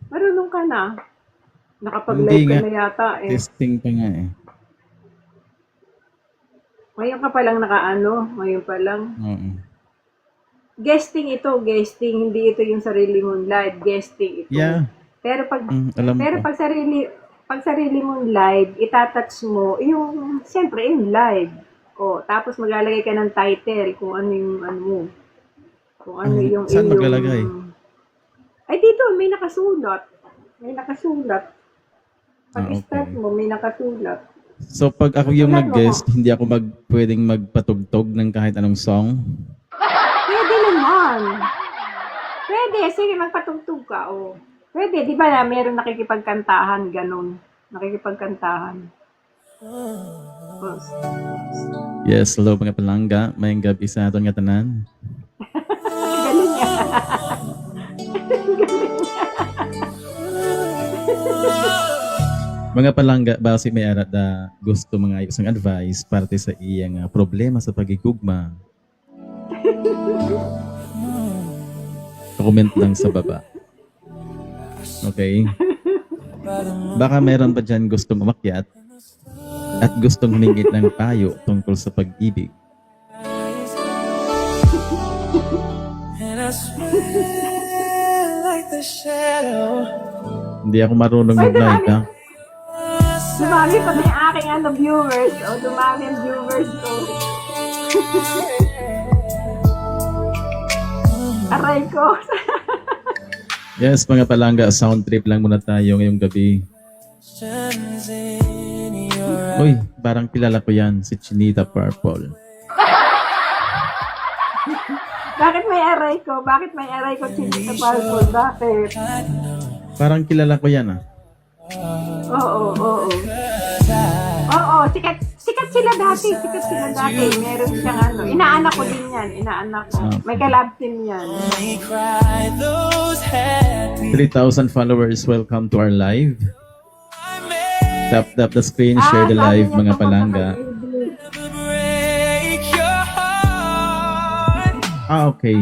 Marunong ka na. Hindi Nakapag-live ka nga. na yata eh. Testing pa nga eh. Ngayon ka palang nakaano, ngayon pa lang. Oo. Guesting ito, guesting. Hindi ito yung sarili mong live. Guesting ito. Yeah. Pero pag, Alam pero ko. pag sarili mong live, itatouch mo, yung, siyempre, yung live. O, tapos maglalagay ka ng title kung ano yung ano mo. Kung ano yung Saan iyong... maglalagay? Ay, dito, may nakasulat. May nakasulat. Pag Okay. start mo, may nakasulat. So pag ako yung Sulat mo. nag-guest, hindi ako pwedeng magpatugtog ng kahit anong song. Pwede naman. Pwede, sige, magpatugtog ka, o. Pwede, di ba na meron nakikipagkantahan, ganun. Nakikipagkantahan. Oh, Yes, hello mga palangga. Mayang gabi sa aton nga tanan. galing nga. Mga palangga, base may arat na gusto mga isang advice parte sa iyang problema sa pagigugma. Comment lang sa baba. Okay? Baka meron pa dyan gustong umakyat at gustong humingit ng payo tungkol sa pag-ibig. Hindi ako marunong mag-live ha. Dumami pa yung aking viewers. O, dumami ang viewers ko. Aray ko. Yes, mga palangga, sound trip lang muna tayo ngayong gabi. Uy, parang kilala ko yan, si Chinita Purple. Bakit may aray ko? Bakit may aray ko, Chinita Purple? Bakit? Parang kilala ko yan ah. Oo, oo. Oo, sikat sila dati. Sikat sila dati. Meron siyang ano. Inaanak ko din yan. Inaanak ko. May collab team yan. 3,000 followers, welcome to our live. Tap the screen, share the sabi live niya mga tungkol sa palangga. pag-ibig. Okay.